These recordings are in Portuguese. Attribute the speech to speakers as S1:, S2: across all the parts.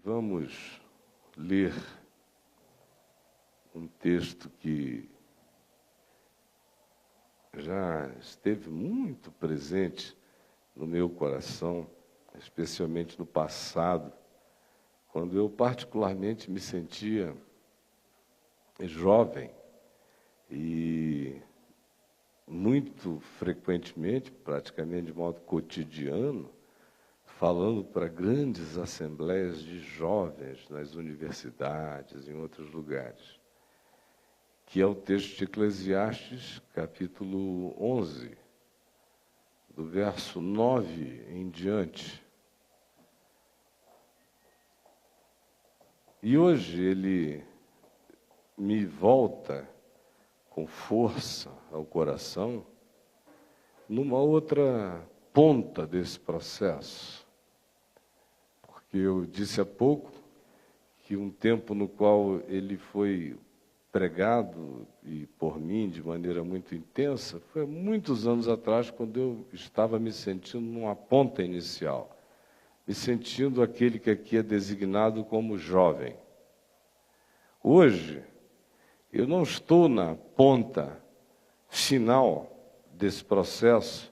S1: Vamos ler um texto que já esteve muito presente no meu coração, especialmente no passado, quando eu particularmente me sentia jovem e muito frequentemente, praticamente de modo cotidiano, falando para grandes assembleias de jovens nas universidades, em outros lugares, que é o texto de Eclesiastes, capítulo 11, do verso 9 em diante. E hoje ele me volta com força ao coração numa outra ponta desse processo. Porque eu disse há pouco que um tempo no qual ele foi pregado, e por mim de maneira muito intensa, foi há muitos anos atrás, quando eu estava me sentindo numa ponta inicial, me sentindo aquele que aqui é designado como jovem. Hoje, eu não estou na ponta final desse processo,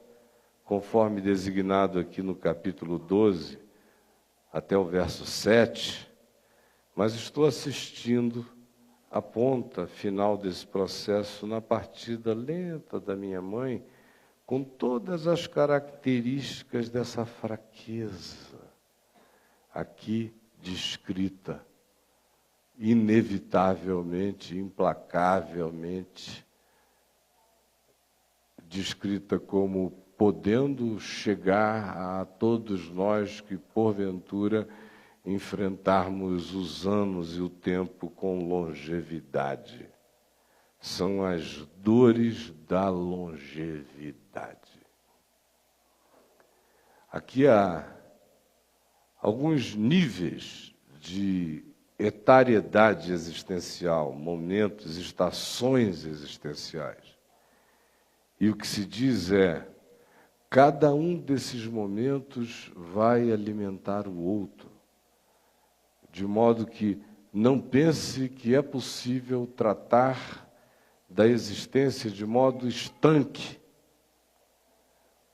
S1: conforme designado aqui no capítulo 12, até o verso 7, mas estou assistindo a ponta final desse processo na partida lenta da minha mãe, com todas as características dessa fraqueza aqui descrita, inevitavelmente, implacavelmente, descrita como podendo chegar a todos nós que, porventura, enfrentarmos os anos e o tempo com longevidade. São as dores da longevidade. Aqui há alguns níveis de etariedade existencial, momentos, estações existenciais. E o que se diz é, cada um desses momentos vai alimentar o outro, de modo que não pense que é possível tratar da existência de modo estanque,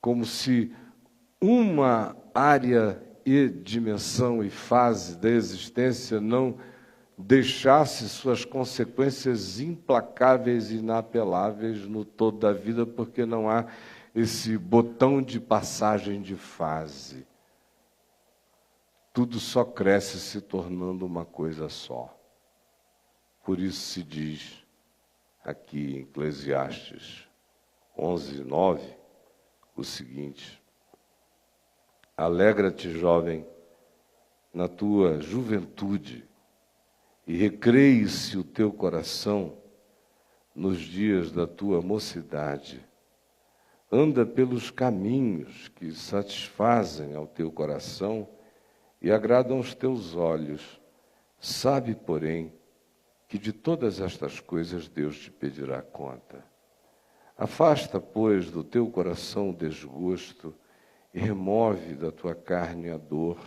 S1: como se uma área e dimensão e fase da existência não deixasse suas consequências implacáveis e inapeláveis no todo da vida, porque não há esse botão de passagem de fase. Tudo só cresce se tornando uma coisa só. Por isso se diz aqui em Eclesiastes 11, 9, o seguinte: alegra-te, jovem, na tua juventude, e recreie-se o teu coração nos dias da tua mocidade. Anda pelos caminhos que satisfazem ao teu coração e agradam aos teus olhos. Sabe, porém, que de todas estas coisas Deus te pedirá conta. Afasta, pois, do teu coração o desgosto e remove da tua carne a dor,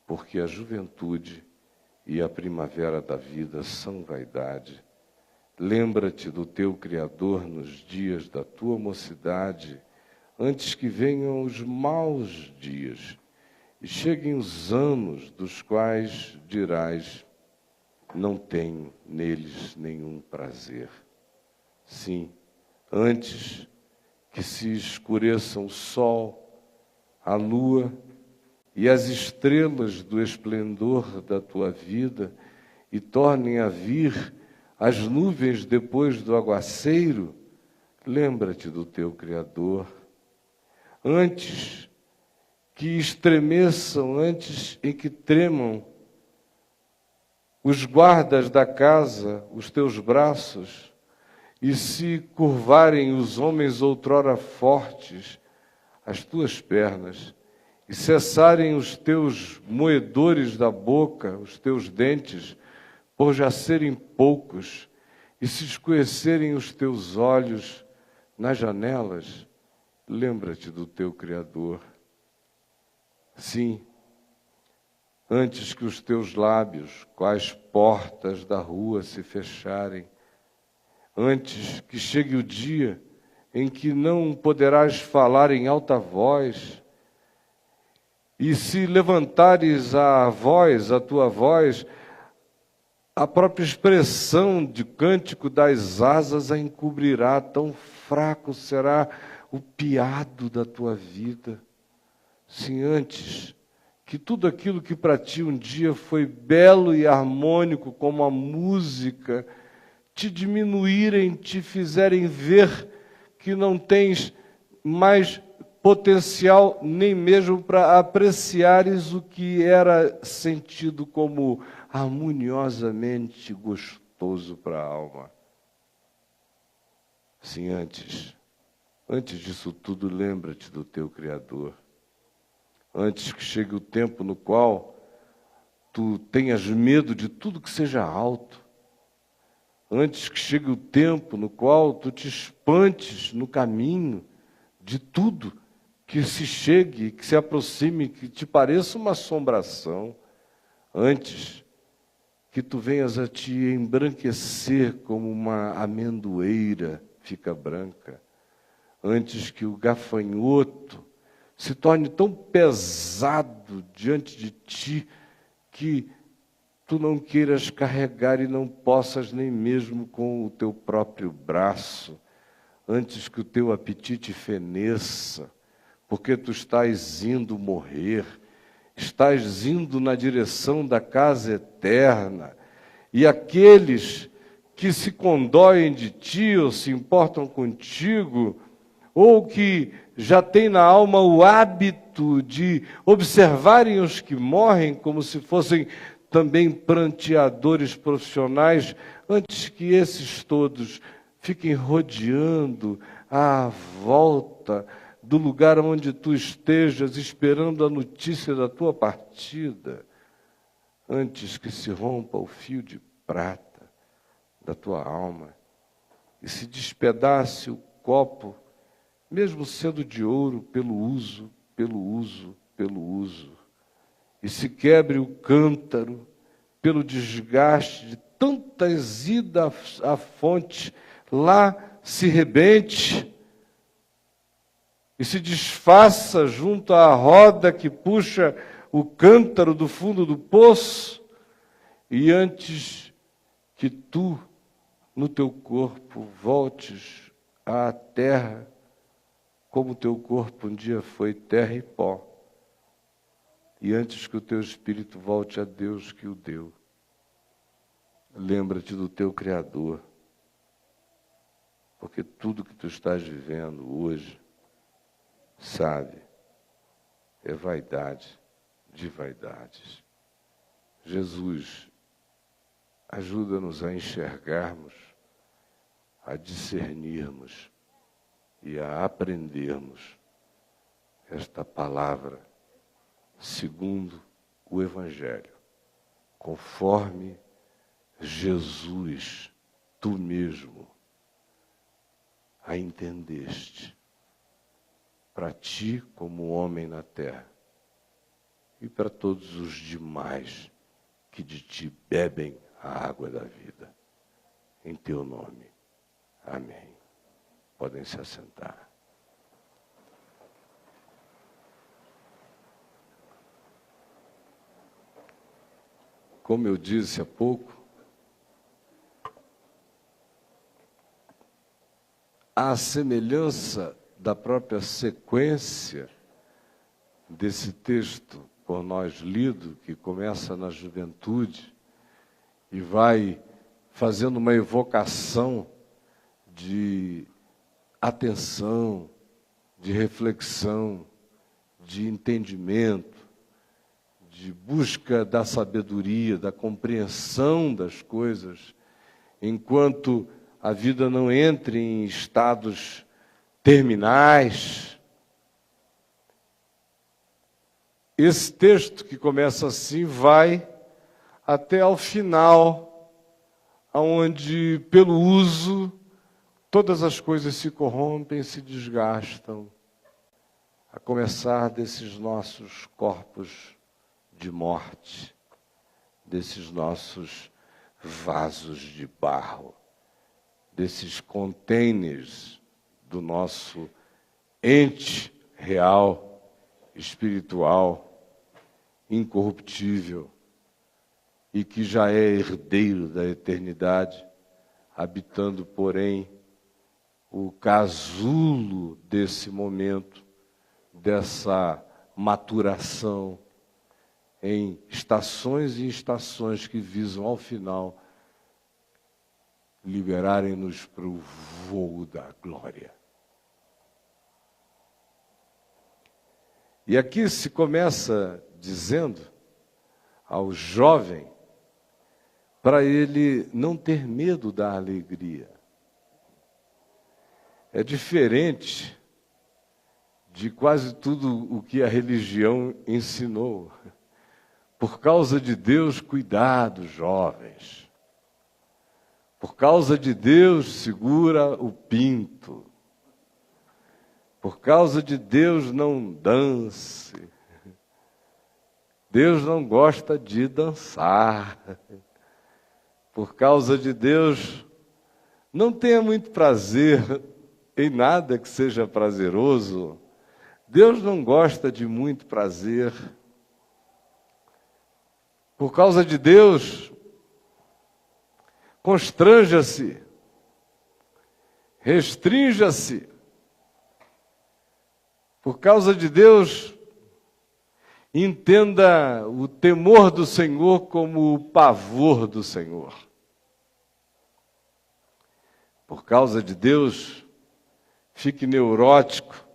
S1: porque a juventude e a primavera da vida são vaidade. Lembra-te do teu Criador nos dias da tua mocidade, antes que venham os maus dias e cheguem os anos dos quais dirás, não tenho neles nenhum prazer. Sim, antes que se escureçam o sol, a lua e as estrelas do esplendor da tua vida e tornem a vir as nuvens depois do aguaceiro, lembra-te do teu Criador. Antes que estremeçam, antes em que tremam os guardas da casa, os teus braços, e se curvarem os homens outrora fortes, as tuas pernas, e cessarem os teus moedores da boca, os teus dentes, por já serem poucos, e se escurecerem os teus olhos nas janelas, lembra-te do teu Criador. Sim, antes que os teus lábios, quais portas da rua se fecharem, antes que chegue o dia em que não poderás falar em alta voz, e se levantares a voz, a tua voz, a própria expressão de cântico das asas a encobrirá, tão fraco será o piado da tua vida. Se antes que tudo aquilo que para ti um dia foi belo e harmônico, como a música, te diminuírem, te fizerem ver que não tens mais potencial nem mesmo para apreciares o que era sentido como harmoniosamente gostoso para a alma. Sim, antes disso tudo, lembra-te do teu Criador. Antes que chegue o tempo no qual tu tenhas medo de tudo que seja alto, antes que chegue o tempo no qual tu te espantes no caminho de tudo que se chegue, que se aproxime, que te pareça uma assombração, antes que tu venhas a te embranquecer como uma amendoeira fica branca, antes que o gafanhoto se torne tão pesado diante de ti que tu não queiras carregar e não possas nem mesmo com o teu próprio braço, antes que o teu apetite feneça, porque tu estás indo morrer, estás indo na direção da casa eterna, e aqueles que se condóem de ti ou se importam contigo, ou que já têm na alma o hábito de observarem os que morrem como se fossem também pranteadores profissionais, antes que esses todos fiquem rodeando à volta do lugar onde tu estejas, esperando a notícia da tua partida, antes que se rompa o fio de prata da tua alma e se despedace o copo, mesmo sendo de ouro, pelo uso, e se quebre o cântaro pelo desgaste de tantas idas à fonte, lá se rebente e se desfaça junto à roda que puxa o cântaro do fundo do poço, e antes que tu, no teu corpo, voltes à terra, como o teu corpo um dia foi terra e pó, e antes que o teu espírito volte a Deus que o deu, lembra-te do teu Criador, porque tudo que tu estás vivendo hoje, sabe, é vaidade de vaidades. Jesus, ajuda-nos a enxergarmos, a discernirmos e a aprendermos esta palavra segundo o Evangelho, conforme Jesus, tu mesmo, a entendeste, para ti como homem na terra e para todos os demais que de ti bebem a água da vida. Em teu nome. Amém. Podem se assentar. Como eu disse há pouco, à semelhança da própria sequência desse texto por nós lido, que começa na juventude e vai fazendo uma evocação de atenção, de reflexão, de entendimento, de busca da sabedoria, da compreensão das coisas, enquanto a vida não entre em estados terminais. Esse texto que começa assim vai até ao final, onde pelo uso todas as coisas se corrompem, se desgastam, a começar desses nossos corpos de morte, desses nossos vasos de barro, desses containers do nosso ente real, espiritual, incorruptível, e que já é herdeiro da eternidade, habitando, porém, o casulo desse momento, dessa maturação, em estações e estações que visam, ao final, liberarem-nos para o voo da glória. E aqui se começa dizendo ao jovem para ele não ter medo da alegria. É diferente de quase tudo o que a religião ensinou. Por causa de Deus, cuidado, jovens. Por causa de Deus, segura o pinto. Por causa de Deus, não dance. Deus não gosta de dançar. Por causa de Deus, não tenha muito prazer em nada que seja prazeroso. Deus não gosta de muito prazer. Por causa de Deus, constranja-se, restrinja-se. Por causa de Deus, entenda o temor do Senhor como o pavor do Senhor. Por causa de Deus, fique neurótico,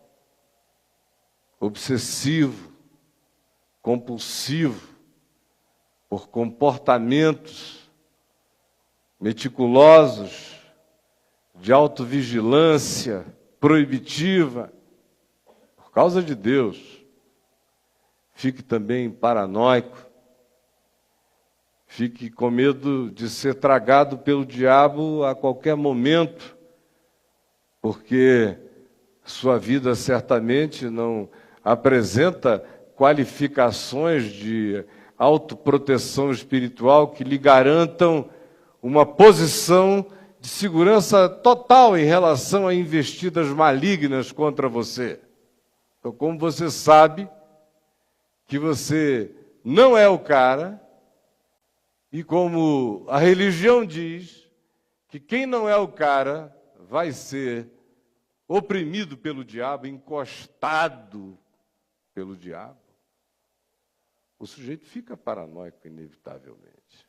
S1: obsessivo, compulsivo, por comportamentos meticulosos, de autovigilância proibitiva. Por causa de Deus, fique também paranoico, fique com medo de ser tragado pelo diabo a qualquer momento, porque sua vida certamente não apresenta qualificações de autoproteção espiritual que lhe garantam uma posição de segurança total em relação a investidas malignas contra você. Então, como você sabe que você não é o cara, e como a religião diz que quem não é o cara vai ser oprimido pelo diabo, encostado pelo diabo, o sujeito fica paranoico inevitavelmente.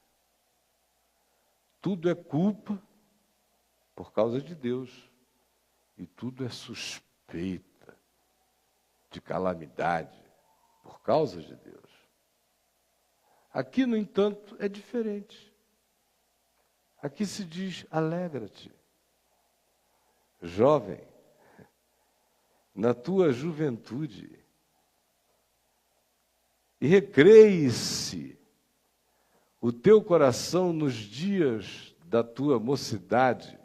S1: Tudo é culpa por causa de Deus, e tudo é suspeita de calamidade por causa de Deus. Aqui, no entanto, é diferente. Aqui se diz: alegra-te, jovem, na tua juventude, e recreie-se o teu coração nos dias da tua mocidade.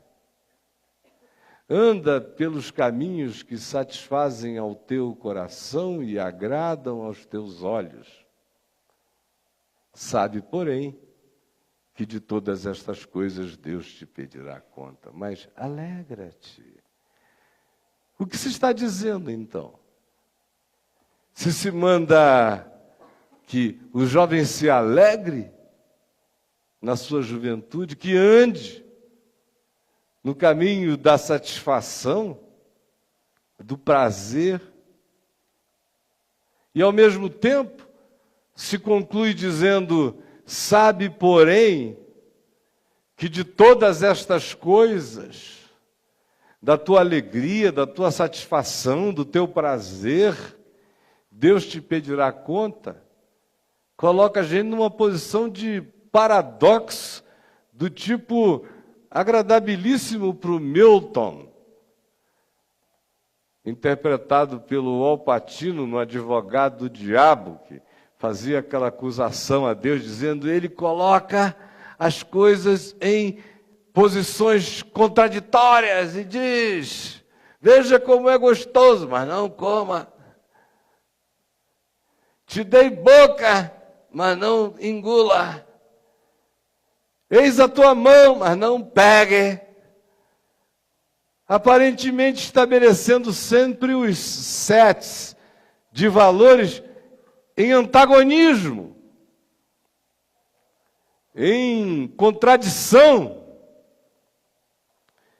S1: Anda pelos caminhos que satisfazem ao teu coração e agradam aos teus olhos. Sabe, porém, que de todas estas coisas Deus te pedirá conta. Mas alegra-te. O que se está dizendo, então? Se manda que o jovem se alegre na sua juventude, que ande no caminho da satisfação, do prazer, e ao mesmo tempo se conclui dizendo: sabe, porém, que de todas estas coisas, da tua alegria, da tua satisfação, do teu prazer, Deus te pedirá conta. Coloca a gente numa posição de paradoxo, do tipo agradabilíssimo para o Milton, interpretado pelo Al Pacino no Advogado do Diabo, que fazia aquela acusação a Deus, dizendo: ele coloca as coisas em posições contraditórias e diz: veja como é gostoso, mas não coma. Te dei boca, mas não engula. Eis a tua mão, mas não pegue. Aparentemente estabelecendo sempre os sets de valores em antagonismo, em contradição.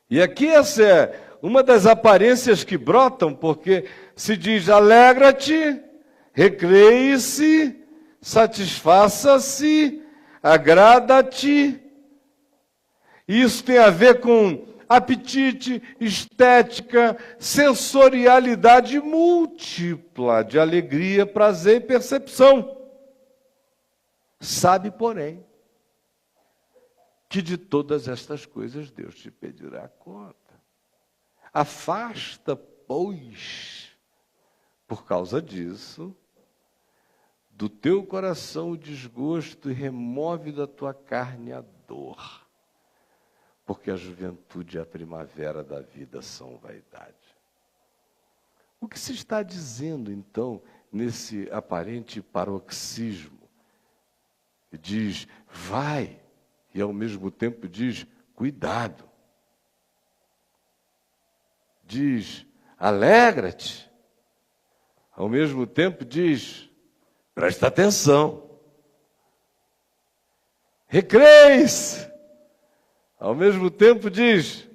S1: E aqui essa é uma das aparências que brotam, porque se diz alegra-te, recreie-se, satisfaça-se, agrada-te. Isso tem a ver com apetite, estética, sensorialidade múltipla de alegria, prazer e percepção. Sabe, porém, que de todas estas coisas Deus te pedirá conta. Afasta, pois, por causa disso, do teu coração o desgosto e remove da tua carne a dor, porque a juventude e a primavera da vida são vaidade. O que se está dizendo, então, nesse aparente paroxismo? Diz, vai, e ao mesmo tempo diz, cuidado. Diz, alegra-te. Ao mesmo tempo diz, presta atenção. Recreie-se. Ao mesmo tempo diz,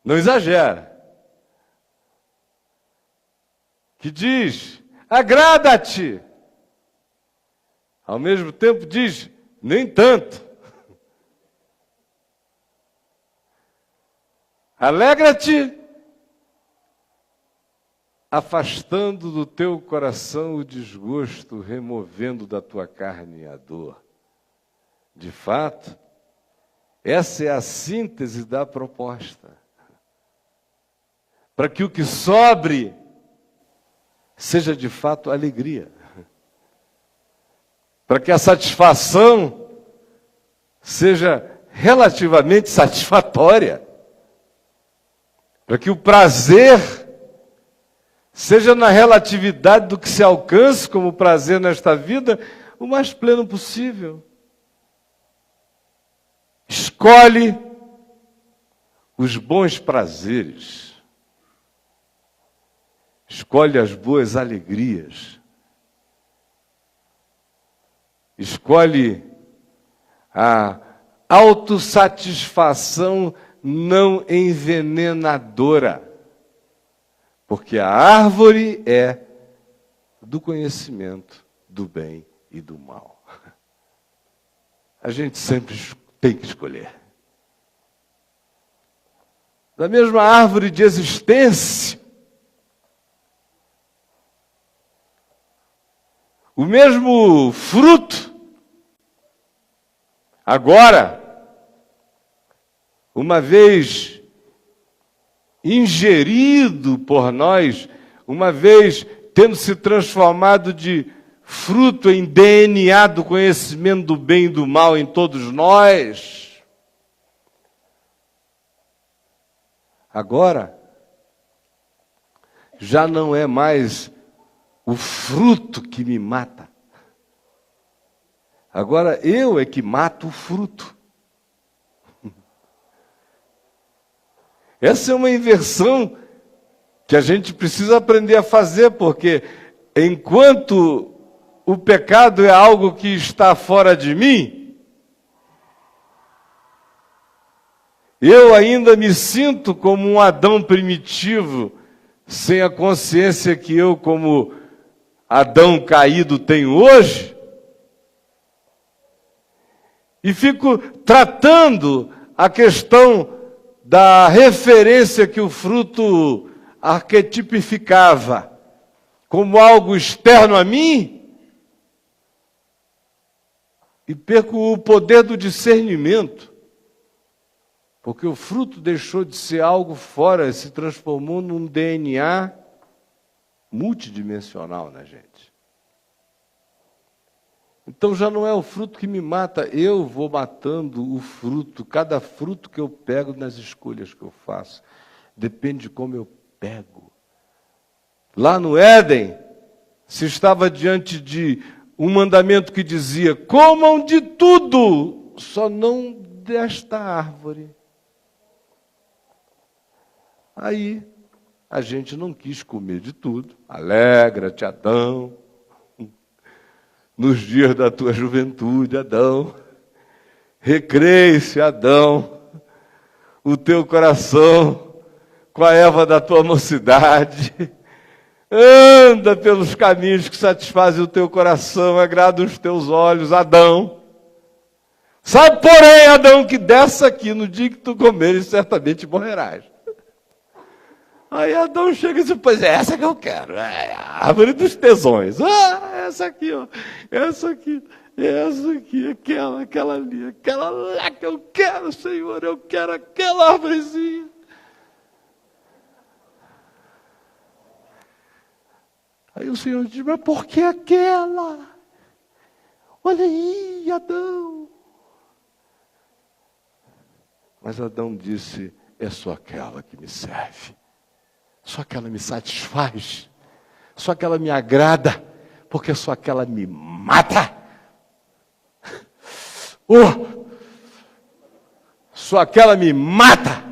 S1: não exagera. Que diz, agrada-te. Ao mesmo tempo diz, nem tanto. Alegra-te, afastando do teu coração o desgosto, removendo da tua carne a dor. De fato, essa é a síntese da proposta. Para que o que sobre seja de fato alegria. Para que a satisfação seja relativamente satisfatória. Para que o prazer seja na relatividade do que se alcance como prazer nesta vida, o mais pleno possível. Escolhe os bons prazeres. Escolhe as boas alegrias. Escolhe a autossatisfação não envenenadora. Porque a árvore é do conhecimento do bem e do mal. A gente sempre tem que escolher. Da mesma árvore de existência, o mesmo fruto, agora, uma vez ingerido por nós, uma vez tendo se transformado de fruto em DNA do conhecimento do bem e do mal em todos nós, agora, já não é mais o fruto que me mata. Agora eu é que mato o fruto. Essa é uma inversão que a gente precisa aprender a fazer, porque enquanto o pecado é algo que está fora de mim, eu ainda me sinto como um Adão primitivo, sem a consciência que eu, como Adão caído, tenho hoje, e fico tratando a questão da referência que o fruto arquetipificava como algo externo a mim, e perco o poder do discernimento, porque o fruto deixou de ser algo fora, se transformou num DNA multidimensional na gente. Então já não é o fruto que me mata, eu vou matando o fruto, cada fruto que eu pego nas escolhas que eu faço, depende de como eu pego. Lá no Éden, se estava diante de um mandamento que dizia: comam de tudo, só não desta árvore. Aí a gente não quis comer de tudo. Alegra-te, Adão, nos dias da tua juventude, Adão. Recreie-se, Adão, o teu coração com a Eva da tua mocidade. Anda pelos caminhos que satisfazem o teu coração, agrada os teus olhos, Adão. Sabe, porém, Adão, que dessa aqui, no dia que tu comeres, certamente morrerás. Aí Adão chega e diz: pois é essa que eu quero, é a árvore dos tesões. Essa aqui, ó, essa aqui, aquela ali, aquela lá que eu quero, Senhor, eu quero aquela árvorezinha. Aí o Senhor diz: mas por que aquela? Olha aí, Adão. Mas Adão disse: é só aquela que me serve. Só aquela me satisfaz. Só aquela me agrada. Porque só aquela me mata. Só aquela me mata.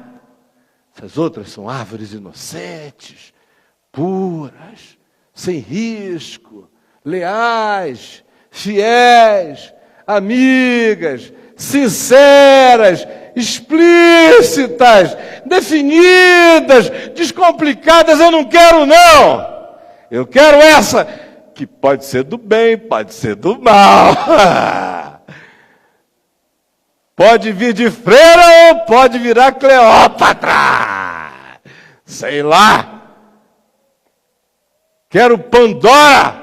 S1: Essas outras são árvores inocentes, puras, sem risco, leais, fiéis, amigas, sinceras, explícitas, definidas, descomplicadas. Eu não quero, não. Eu quero essa, que pode ser do bem, pode ser do mal. Pode vir de freira ou pode virar Cleópatra. Sei lá. Quero Pandora.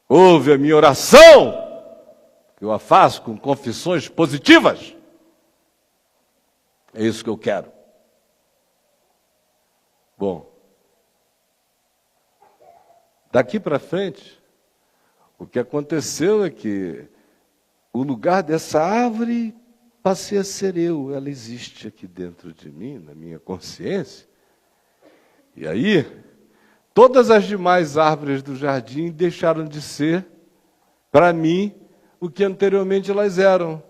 S1: Ouve a minha oração, que eu a faço com confissões positivas. É isso que eu quero. Bom, daqui para frente, o que aconteceu é que o lugar dessa árvore passei a ser eu. Ela existe aqui dentro de mim, na minha consciência. E aí, todas as demais árvores do jardim deixaram de ser, para mim, o que anteriormente elas eram.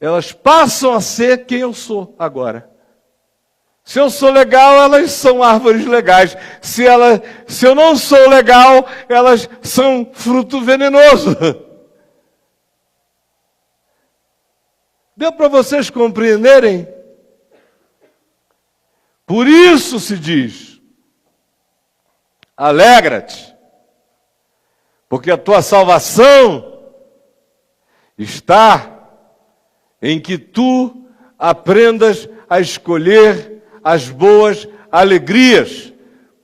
S1: Elas passam a ser quem eu sou agora. Se eu sou legal, elas são árvores legais. Se eu não sou legal, elas são fruto venenoso. Deu para vocês compreenderem? Por isso se diz: alegra-te, porque a tua salvação está em que tu aprendas a escolher as boas alegrias,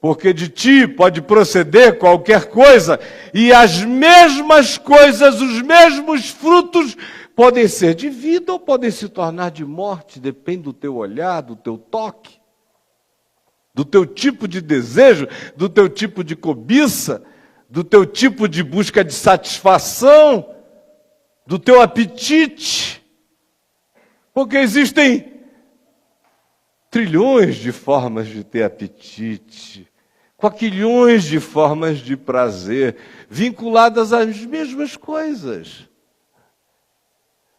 S1: porque de ti pode proceder qualquer coisa, e as mesmas coisas, os mesmos frutos, podem ser de vida ou podem se tornar de morte, depende do teu olhar, do teu toque, do teu tipo de desejo, do teu tipo de cobiça, do teu tipo de busca de satisfação, do teu apetite, porque existem trilhões de formas de ter apetite, quaquilhões de formas de prazer, vinculadas às mesmas coisas.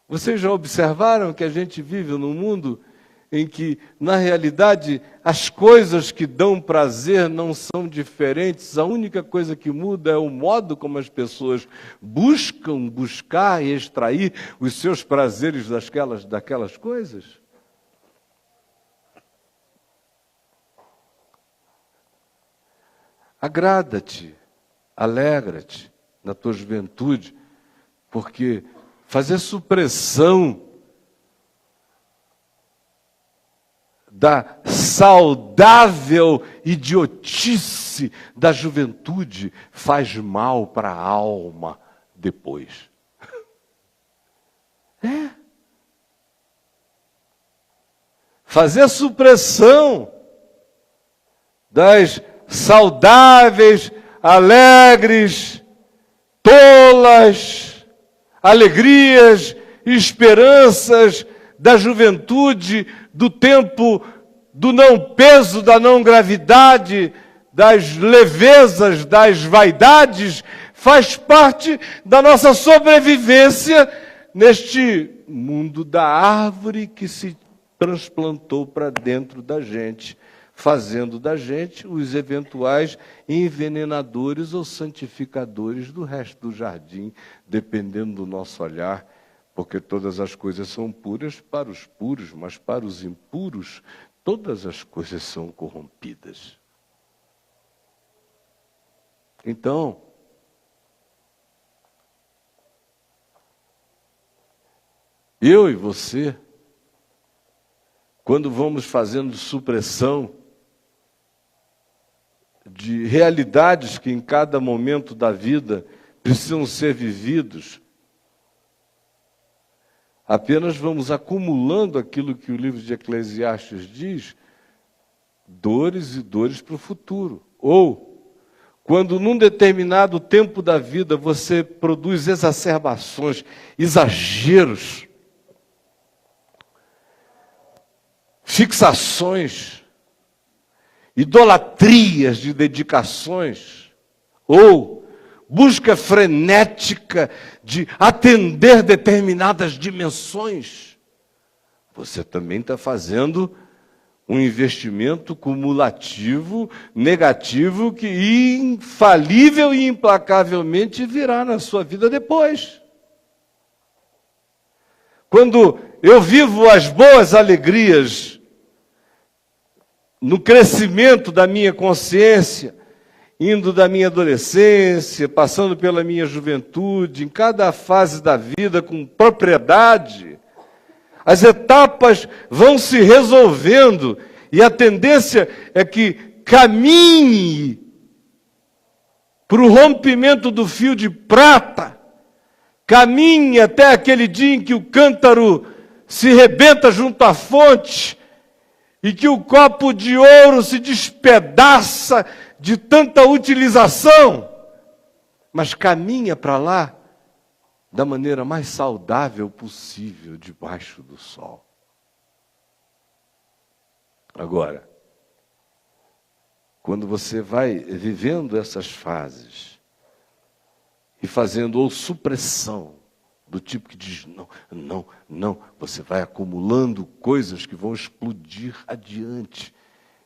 S1: Vocês já observaram que a gente vive num mundo em que, na realidade, as coisas que dão prazer não são diferentes, a única coisa que muda é o modo como as pessoas buscar e extrair os seus prazeres daquelas coisas? Agrada-te, alegra-te na tua juventude, porque fazer supressão da saudável idiotice da juventude faz mal para a alma depois. Fazer supressão das saudáveis, alegres, tolas, alegrias, esperanças da juventude, do tempo do não peso, da não gravidade, das levezas, das vaidades, faz parte da nossa sobrevivência neste mundo da árvore que se transplantou para dentro da gente, fazendo da gente os eventuais envenenadores ou santificadores do resto do jardim, dependendo do nosso olhar, porque todas as coisas são puras para os puros, mas para os impuros, todas as coisas são corrompidas. Então, eu e você, quando vamos fazendo supressão de realidades que em cada momento da vida precisam ser vividos, apenas vamos acumulando aquilo que o livro de Eclesiastes diz, dores e dores para o futuro. Ou, quando num determinado tempo da vida você produz exacerbações, exageros, fixações, idolatrias de dedicações, ou busca frenética de atender determinadas dimensões, você também está fazendo um investimento cumulativo, negativo, que infalível e implacavelmente virá na sua vida depois. Quando eu vivo as boas alegrias no crescimento da minha consciência, indo da minha adolescência, passando pela minha juventude, em cada fase da vida com propriedade, as etapas vão se resolvendo e a tendência é que caminhe para o rompimento do fio de prata, caminhe até aquele dia em que o cântaro se rebenta junto à fonte e que o copo de ouro se despedaça de tanta utilização, mas caminha para lá da maneira mais saudável possível, debaixo do sol. Agora, quando você vai vivendo essas fases e fazendo ou supressão, do tipo que diz, não, você vai acumulando coisas que vão explodir adiante,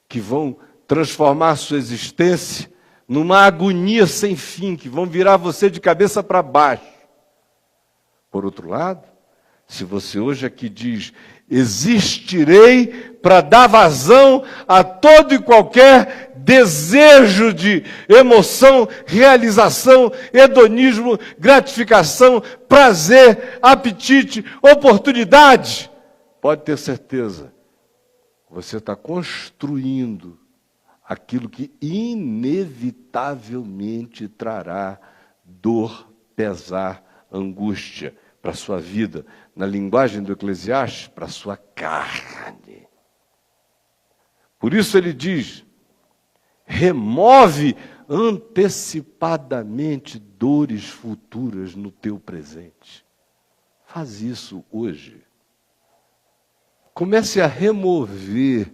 S1: que vão transformar a sua existência numa agonia sem fim, que vão virar você de cabeça para baixo. Por outro lado, se você hoje aqui diz, existirei para dar vazão a todo e qualquer desejo de emoção, realização, hedonismo, gratificação, prazer, apetite, oportunidade, pode ter certeza, você está construindo aquilo que inevitavelmente trará dor, pesar, angústia para a sua vida, na linguagem do Eclesiastes, para a sua carne. Por isso ele diz, remove antecipadamente dores futuras no teu presente. Faz isso hoje. Comece a remover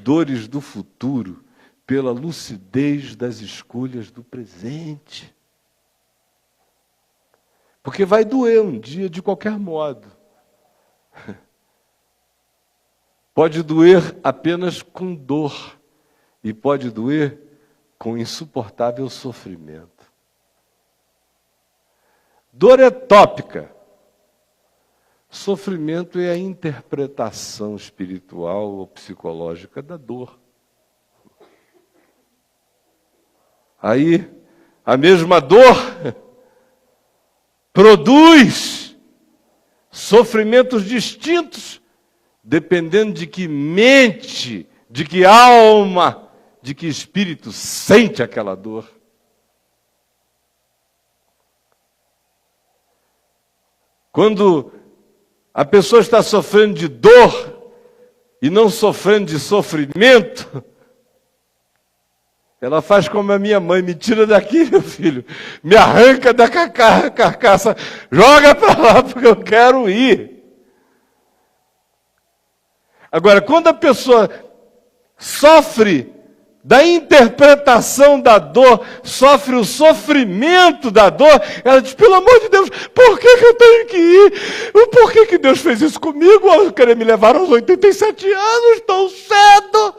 S1: dores do futuro pela lucidez das escolhas do presente. Porque vai doer um dia de qualquer modo. Pode doer apenas com dor e pode doer com insuportável sofrimento. Dor é tópica. Sofrimento é a interpretação espiritual ou psicológica da dor. Aí, a mesma dor produz sofrimentos distintos, dependendo de que mente, de que alma, de que espírito sente aquela dor. Quando a pessoa está sofrendo de dor e não sofrendo de sofrimento, ela faz como a minha mãe, me tira daqui, meu filho, me arranca da carcaça, joga para lá porque eu quero ir. Agora, quando a pessoa sofre da interpretação da dor, sofre o sofrimento da dor, ela diz, pelo amor de Deus, por que eu tenho que ir? Por que Deus fez isso comigo ao querer me levar aos 87 anos tão cedo?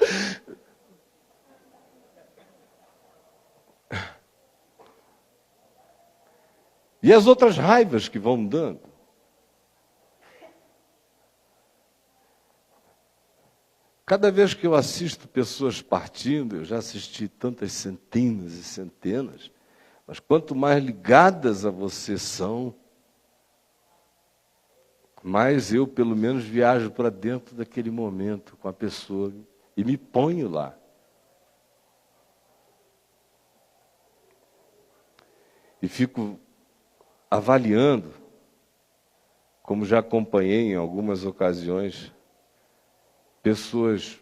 S1: E as outras raivas que vão dando. Cada vez que eu assisto pessoas partindo, eu já assisti tantas centenas e centenas, mas quanto mais ligadas a você são, mais eu, pelo menos, viajo para dentro daquele momento com a pessoa e me ponho lá. E fico avaliando, como já acompanhei em algumas ocasiões, pessoas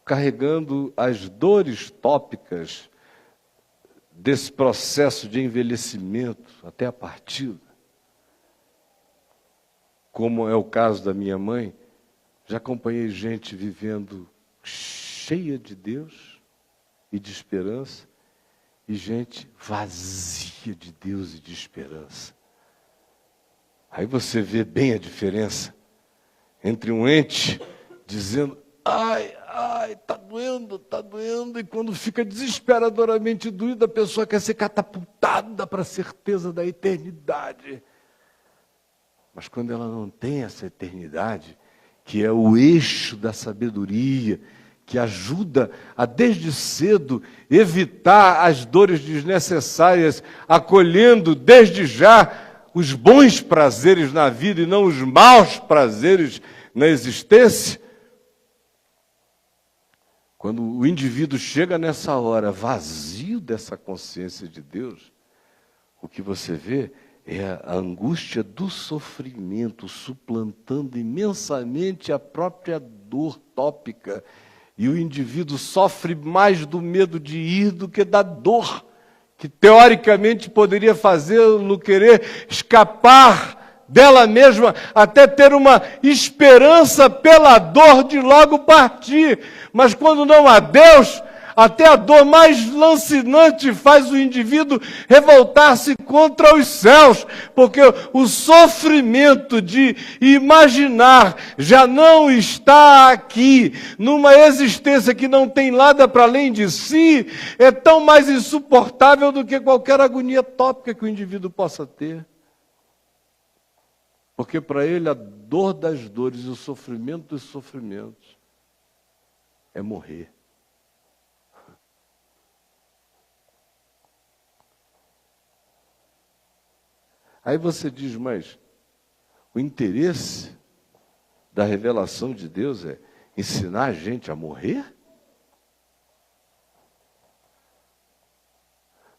S1: carregando as dores tópicas desse processo de envelhecimento até a partida. Como é o caso da minha mãe, já acompanhei gente vivendo cheia de Deus e de esperança, e gente vazia de Deus e de esperança. Aí você vê bem a diferença entre um ente dizendo, ai, tá doendo, e quando fica desesperadoramente doído, a pessoa quer ser catapultada para a certeza da eternidade. Mas quando ela não tem essa eternidade, que é o eixo da sabedoria, que ajuda a, desde cedo, evitar as dores desnecessárias, acolhendo desde já os bons prazeres na vida e não os maus prazeres na existência. Quando o indivíduo chega nessa hora vazio dessa consciência de Deus, o que você vê é a angústia do sofrimento suplantando imensamente a própria dor tópica. E o indivíduo sofre mais do medo de ir do que da dor, que teoricamente poderia fazê-lo querer escapar dela mesma, até ter uma esperança pela dor de logo partir. Mas quando não há Deus, até a dor mais lancinante faz o indivíduo revoltar-se contra os céus, porque o sofrimento de imaginar já não está aqui, numa existência que não tem nada para além de si, é tão mais insuportável do que qualquer agonia tópica que o indivíduo possa ter. Porque para ele a dor das dores e o sofrimento dos sofrimentos é morrer. Aí você diz, mas o interesse da revelação de Deus é ensinar a gente a morrer?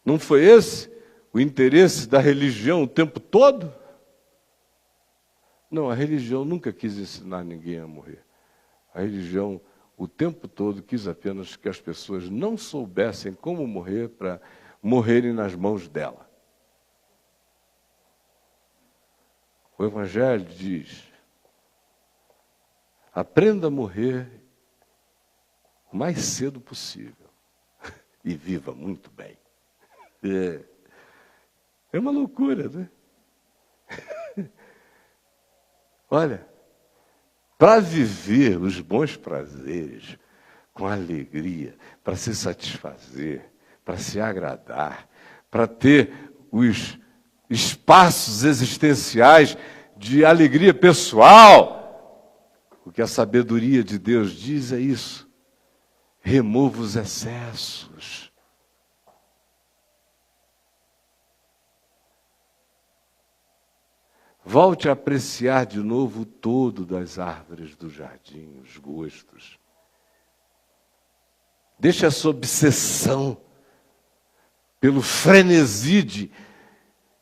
S1: Não foi esse o interesse da religião o tempo todo? Não, a religião nunca quis ensinar ninguém a morrer. A religião, o tempo todo, quis apenas que as pessoas não soubessem como morrer para morrerem nas mãos dela. O Evangelho diz, aprenda a morrer o mais cedo possível e viva muito bem. É uma loucura, né? Olha, para viver os bons prazeres com alegria, para se satisfazer, para se agradar, para ter os espaços existenciais de alegria pessoal, o que a sabedoria de Deus diz é isso: remova os excessos. Volte a apreciar de novo o todo das árvores do jardim, os gostos. Deixe a sua obsessão pelo frenesi de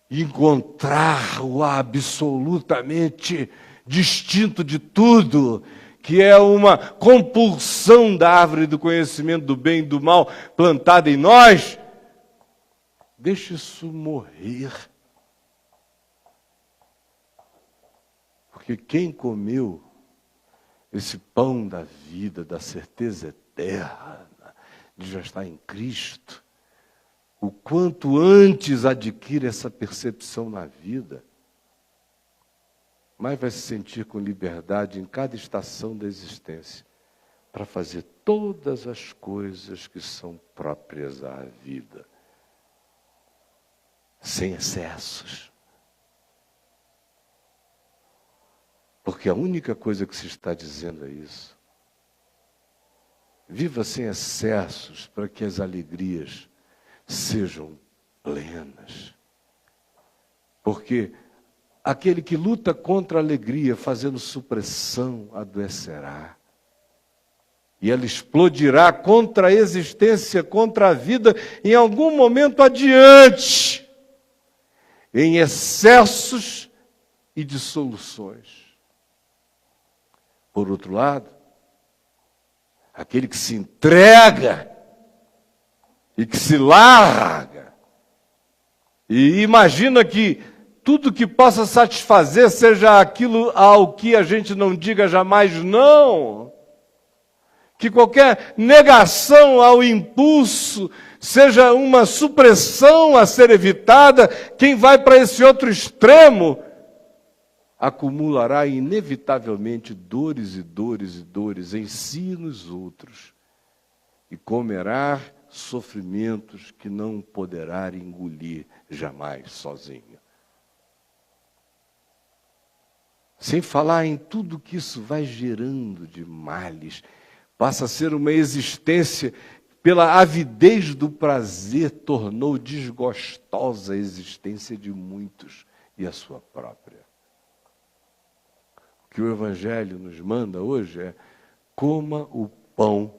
S1: encontrar o absolutamente distinto de tudo, que é uma compulsão da árvore do conhecimento do bem e do mal plantada em nós. Deixe isso morrer. Porque quem comeu esse pão da vida, da certeza eterna, de já estar em Cristo, o quanto antes adquire essa percepção na vida, mais vai se sentir com liberdade em cada estação da existência para fazer todas as coisas que são próprias à vida, sem excessos. Porque a única coisa que se está dizendo é isso. Viva sem excessos para que as alegrias sejam plenas. Porque aquele que luta contra a alegria, fazendo supressão, adoecerá. E ela explodirá contra a existência, contra a vida, em algum momento adiante, em excessos e dissoluções. Por outro lado, aquele que se entrega e que se larga e imagina que tudo que possa satisfazer seja aquilo ao que a gente não diga jamais não, que qualquer negação ao impulso seja uma supressão a ser evitada, quem vai para esse outro extremo acumulará inevitavelmente dores e dores e dores em si e nos outros, e comerá sofrimentos que não poderá engolir jamais sozinho. Sem falar em tudo que isso vai gerando de males, passa a ser uma existência, pela avidez do prazer, tornou desgostosa a existência de muitos e a sua própria. O que o Evangelho nos manda hoje é: coma o pão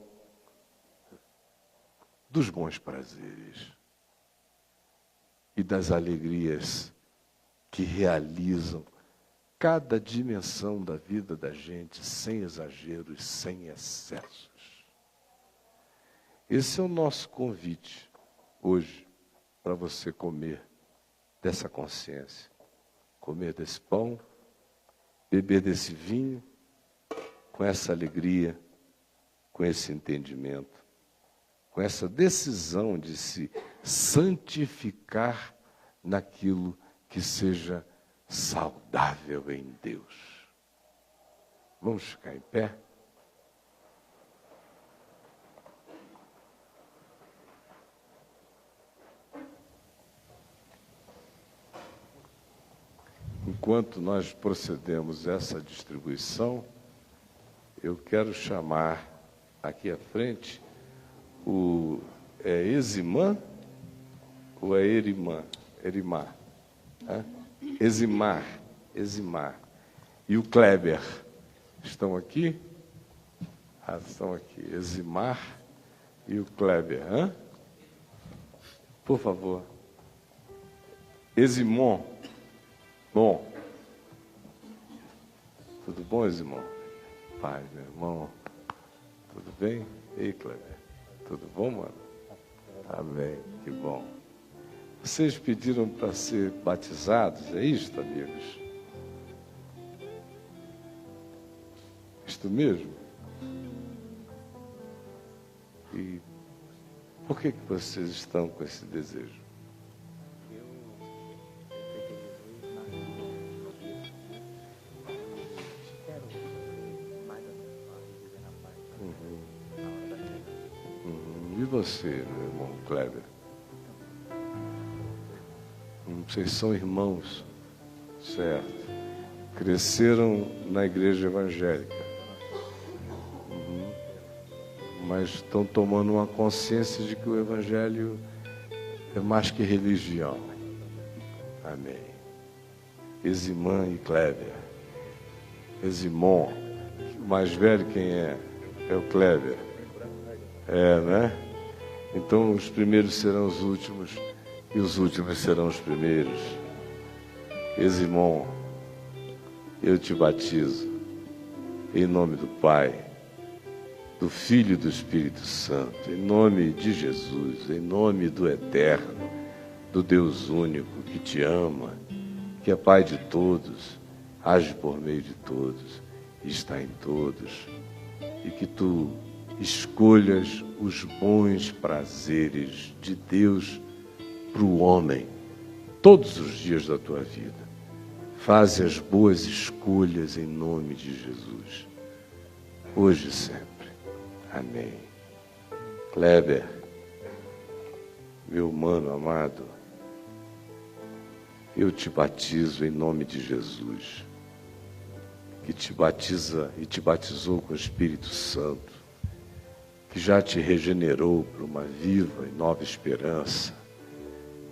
S1: dos bons prazeres e das alegrias que realizam cada dimensão da vida da gente, sem exageros, sem excessos. Esse é o nosso convite hoje para você comer dessa consciência, comer desse pão, beber desse vinho, com essa alegria, com esse entendimento, com essa decisão de se santificar naquilo que seja saudável em Deus. Vamos ficar em pé? Enquanto nós procedemos essa distribuição, eu quero chamar aqui à frente Eximã ou é Erimã? Erimar. Eximar. E o Kleber. Estão aqui? Estão aqui. Eximar e o Kleber. Por favor. Eximon. Bom. Tudo bom, Eximon? Pai, meu irmão. Tudo bem? Ei, Kleber. Tudo bom, mano? Amém. Que bom. Vocês pediram para ser batizados, é isto, amigos? Isto mesmo? E por que vocês estão com esse desejo? E você, meu irmão Kleber? Vocês são irmãos, certo? Cresceram na igreja evangélica. Mas estão tomando uma consciência de que o evangelho é mais que religião. Amém. Eximã e Kleber. Eximon. O mais velho quem é? É o Kleber. É, né? Então os primeiros serão os últimos e os últimos serão os primeiros. Eximon, eu te batizo em nome do Pai, do Filho e do Espírito Santo, em nome de Jesus, em nome do Eterno, do Deus único que te ama, que é Pai de todos, age por meio de todos, está em todos, e que tu escolhas os bons prazeres de Deus para o homem todos os dias da tua vida. Faze as boas escolhas em nome de Jesus, hoje e sempre. Amém. Kleber, meu mano amado, eu te batizo em nome de Jesus, que te batiza e te batizou com o Espírito Santo, que já te regenerou para uma viva e nova esperança,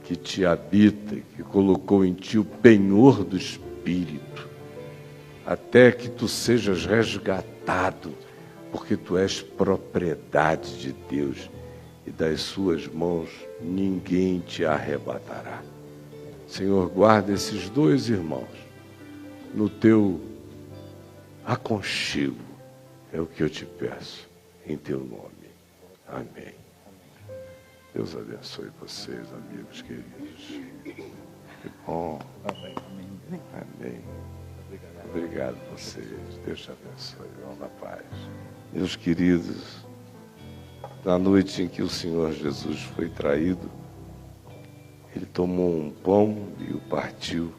S1: que te habita, que colocou em ti o penhor do Espírito, até que tu sejas resgatado, porque tu és propriedade de Deus e das suas mãos ninguém te arrebatará. Senhor, guarda esses dois irmãos no teu aconchego, é o que eu te peço, em teu nome. Amém. Deus abençoe vocês, amigos queridos. Que bom. Amém. Obrigado a vocês. Deus te abençoe. Vão na paz. Meus queridos, na noite em que o Senhor Jesus foi traído, Ele tomou um pão e o partiu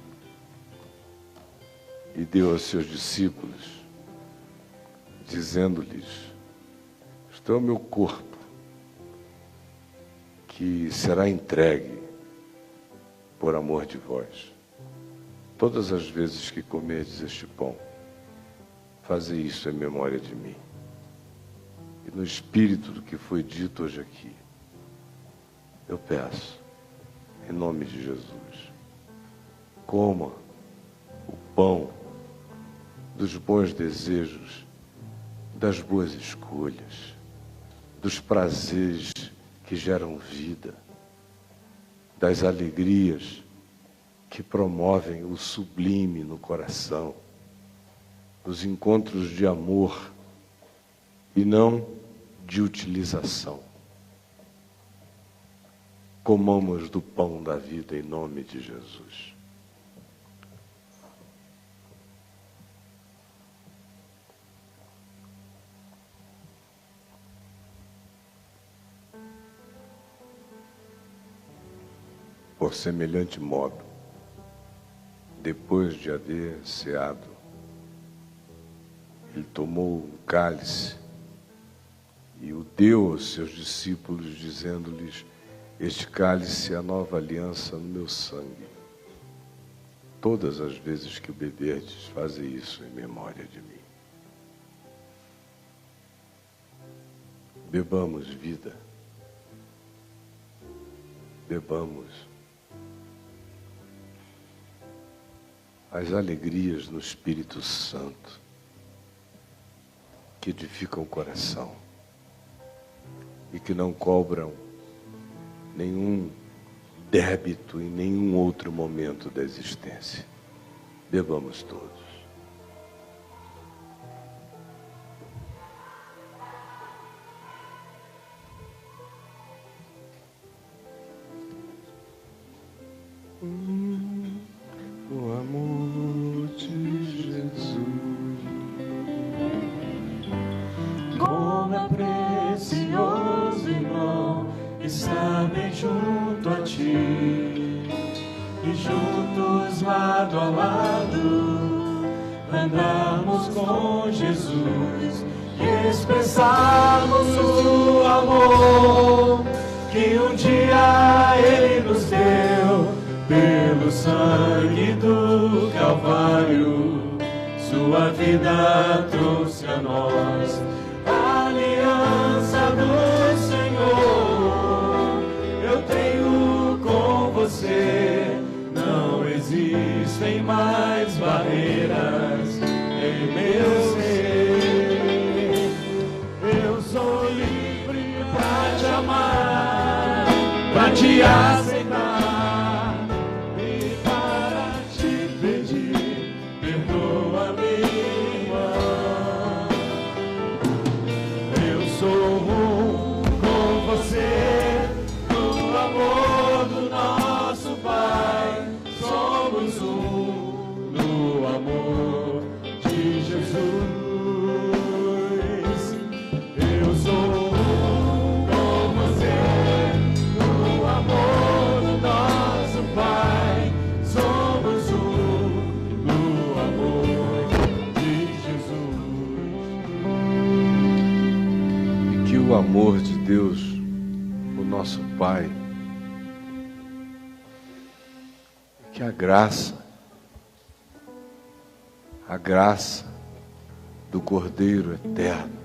S1: e deu aos seus discípulos, dizendo-lhes: isto é o meu corpo, que será entregue por amor de vós. Todas as vezes que comerdes este pão, fazei isso em memória de mim. E no espírito do que foi dito hoje aqui, eu peço, em nome de Jesus, coma o pão dos bons desejos, das boas escolhas, dos prazeres que geram vida, das alegrias que promovem o sublime no coração, dos encontros de amor e não de utilização. Comamos do pão da vida em nome de Jesus. Por semelhante modo, depois de haver ceado, ele tomou um cálice e o deu aos seus discípulos, dizendo-lhes: este cálice é a nova aliança no meu sangue. Todas as vezes que o beberdes, fazei isso em memória de mim. Bebamos vida. Bebamos as alegrias no Espírito Santo, que edificam o coração e que não cobram nenhum débito em nenhum outro momento da existência. Bebamos todos. O amor de Jesus,
S2: como é precioso, irmão, estar bem junto a ti, e juntos lado a lado andarmos com Jesus e expressarmos o amor que um dia Ele nos deu pelo sangue do Calvário. Sua vida trouxe a nós a aliança do Senhor. Eu tenho com você, não existem mais barreiras em meu ser. Eu sou livre pra te amar, pra te aceitar e para te pedir, perdoa-me, irmã. Eu sou um com você, no amor do nosso Pai. Somos um no amor de Jesus. Eu sou um
S1: amor de Deus, o nosso Pai, que a graça do Cordeiro eterno,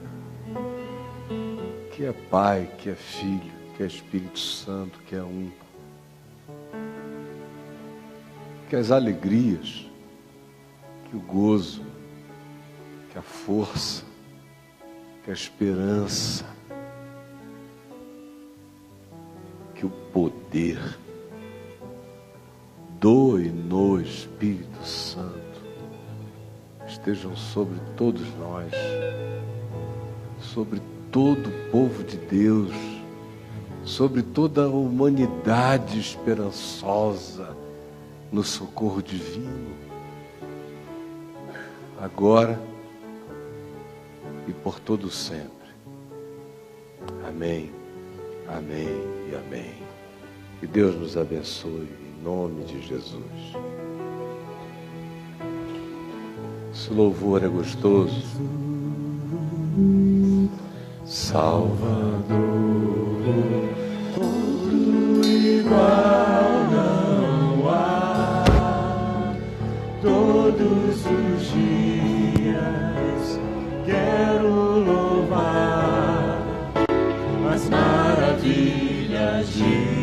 S1: que é Pai, que é Filho, que é Espírito Santo, que é um, que as alegrias, que o gozo, que a força, que a esperança, que o poder do e no Espírito Santo estejam sobre todos nós, sobre todo o povo de Deus, sobre toda a humanidade esperançosa no socorro divino, agora e por todo sempre. Amém, amém e amém. Que Deus nos abençoe em nome de Jesus. Esse louvor é gostoso. Salvador,
S2: outro igual não há. Todos os dias quero louvar as maravilhas de